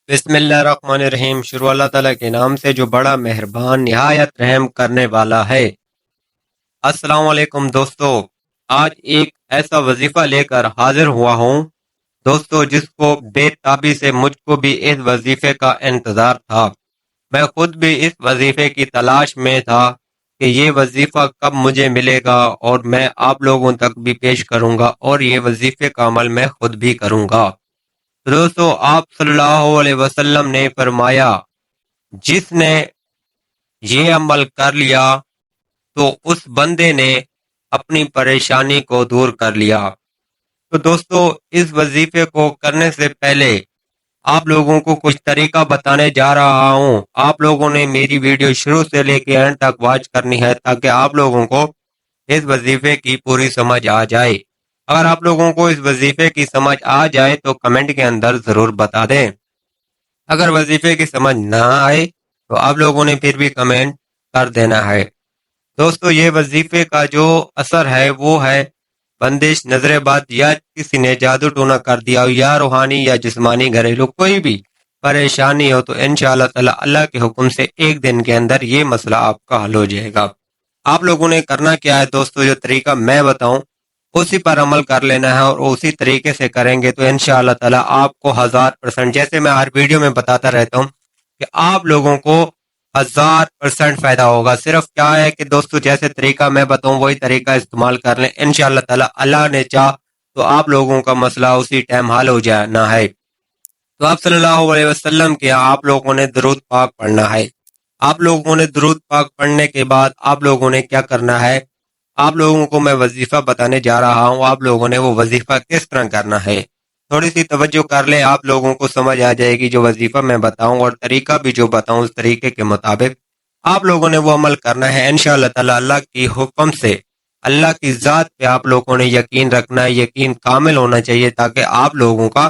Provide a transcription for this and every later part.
بسم اللہ الرحمن الرحیم۔ شروع اللہ تعالیٰ کے نام سے جو بڑا مہربان نہایت رحم کرنے والا ہے۔ السلام علیکم دوستو، آج ایک ایسا وظیفہ لے کر حاضر ہوا ہوں دوستو جس کو بے تابی سے مجھ کو بھی اس وظیفے کا انتظار تھا۔ میں خود بھی اس وظیفے کی تلاش میں تھا کہ یہ وظیفہ کب مجھے ملے گا اور میں آپ لوگوں تک بھی پیش کروں گا اور یہ وظیفے کا عمل میں خود بھی کروں گا۔ دوستو آپ صلی اللہ علیہ وسلم نے فرمایا جس نے یہ عمل کر لیا تو اس بندے نے اپنی پریشانی کو دور کر لیا۔ تو دوستو اس وظیفے کو کرنے سے پہلے آپ لوگوں کو کچھ طریقہ بتانے جا رہا ہوں۔ آپ لوگوں نے میری ویڈیو شروع سے لے کے اینڈ تک واچ کرنی ہے تاکہ آپ لوگوں کو اس وظیفے کی پوری سمجھ آ جائے۔ اگر آپ لوگوں کو اس وظیفے کی سمجھ آ جائے تو کمنٹ کے اندر ضرور بتا دیں۔ اگر وظیفے کی سمجھ نہ آئے تو آپ لوگوں نے پھر بھی کمنٹ کر دینا ہے۔ دوستو یہ وظیفے کا جو اثر ہے وہ ہے بندش، نظر بد، یا کسی نے جادو ٹونا کر دیا ہو، یا روحانی یا جسمانی گھریلو کوئی بھی پریشانی ہو تو انشاءاللہ تعالی اللہ کے حکم سے ایک دن کے اندر یہ مسئلہ آپ کا حل ہو جائے گا۔ آپ لوگوں نے کرنا کیا ہے دوستو، جو طریقہ میں بتاؤں اسی پر عمل کر لینا ہے اور اسی طریقے سے کریں گے تو انشاءاللہ تعالی آپ کو 1000%، جیسے میں ہر ویڈیو میں بتاتا رہتا ہوں کہ آپ لوگوں کو 1000% فائدہ ہوگا۔ صرف کیا ہے کہ دوستو جیسے طریقہ میں بتاؤں وہی طریقہ استعمال کر لیں، انشاءاللہ تعالی اللہ نے چاہ تو آپ لوگوں کا مسئلہ اسی ٹائم حل ہو جانا ہے۔ تو آپ صلی اللہ علیہ وسلم کے آپ لوگوں نے درود پاک پڑھنا ہے۔ آپ لوگوں نے درود پاک پڑھنے کے بعد آپ لوگوں نے کیا کرنا ہے، آپ لوگوں کو میں وظیفہ بتانے جا رہا ہوں، آپ لوگوں نے وہ وظیفہ کس طرح کرنا ہے تھوڑی سی توجہ کر لیں، آپ لوگوں کو سمجھ آ جائے گی۔ جو وظیفہ میں بتاؤں اور طریقہ بھی جو بتاؤں اس طریقے کے مطابق آپ لوگوں نے وہ عمل کرنا ہے انشاءاللہ تعالی اللہ کی حکم سے۔ اللہ کی ذات پہ آپ لوگوں نے یقین رکھنا ہے، یقین کامل ہونا چاہیے تاکہ آپ لوگوں کا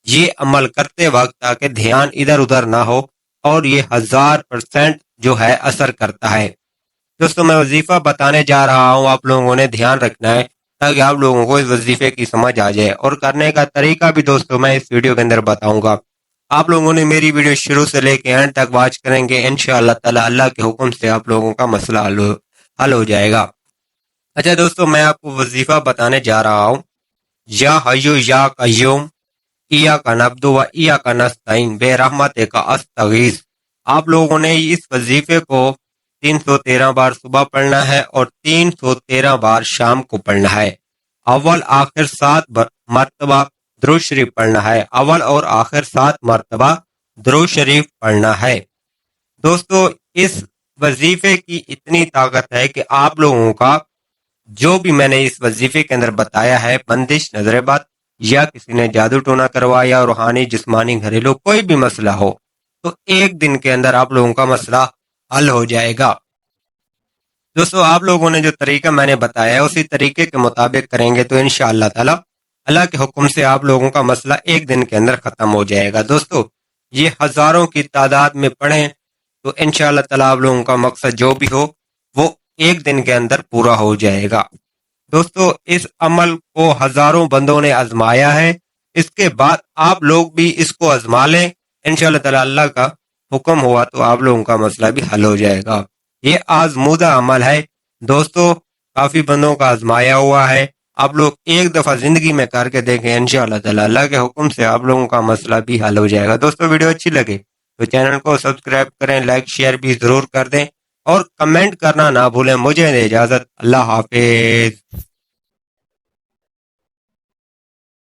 یہ عمل کرتے وقت تاکہ دھیان ادھر ادھر نہ ہو اور یہ 1000% جو ہے اثر کرتا ہے۔ دوستو میں وظیفہ بتانے جا رہا ہوں، آپ لوگوں نے دھیان رکھنا ہے تاکہ آپ لوگوں کو اس وظیفے کی سمجھ آ جائے، اور کرنے کا طریقہ بھی دوستو میں اس ویڈیو کے اندر بتاؤں گا۔ آپ لوگوں نے میری ویڈیو شروع سے لے کے اینڈ تک واچ کریں گے، انشاءاللہ تعالی اللہ کے حکم سے آپ لوگوں کا مسئلہ حل ہو جائے گا۔ اچھا دوستو میں آپ کو وظیفہ بتانے جا رہا ہوں، یا حیو یا قیوم ایاک نعبد و ایاک نستعین برحمتک استغیث۔ آپ لوگوں نے اس وظیفے کو 313 بار صبح پڑھنا ہے اور 313 بار شام کو پڑھنا ہے۔ اول آخر 7 مرتبہ درود شریف پڑھنا ہے، اول اور آخر 7 مرتبہ درود شریف پڑھنا ہے۔ دوستو اس وظیفے کی اتنی طاقت ہے کہ آپ لوگوں کا جو بھی میں نے اس وظیفے کے اندر بتایا ہے، بندش، نظر بد، یا کسی نے جادو ٹونا کروایا، روحانی جسمانی گھریلو کوئی بھی مسئلہ ہو تو ایک دن کے اندر آپ لوگوں کا مسئلہ حل ہو جائے گا۔ دوستو آپ لوگوں نے جو طریقہ میں نے بتایا ہے اسی طریقے کے مطابق کریں گے تو انشاءاللہ تعالی اللہ کے حکم سے آپ لوگوں کا مسئلہ ایک دن کے اندر ختم ہو جائے گا۔ دوستو یہ ہزاروں کی تعداد میں پڑھیں تو انشاءاللہ تعالی آپ لوگوں کا مقصد جو بھی ہو وہ ایک دن کے اندر پورا ہو جائے گا۔ دوستو اس عمل کو ہزاروں بندوں نے آزمایا ہے، اس کے بعد آپ لوگ بھی اس کو آزما لیں، انشاءاللہ تعالی اللہ کا حکم ہوا تو آپ لوگوں کا مسئلہ بھی حل ہو جائے گا۔ یہ آزمودہ عمل ہے دوستو، کافی بندوں کا آزمایا ہوا ہے، آپ لوگ ایک دفعہ زندگی میں کر کے دیکھیں، انشاءاللہ تعالی اللہ کے حکم سے آپ لوگوں کا مسئلہ بھی حل ہو جائے گا۔ دوستو ویڈیو اچھی لگے تو چینل کو سبسکرائب کریں، لائک شیئر بھی ضرور کر دیں اور کمنٹ کرنا نہ بھولیں۔ مجھے دے اجازت، اللہ حافظ۔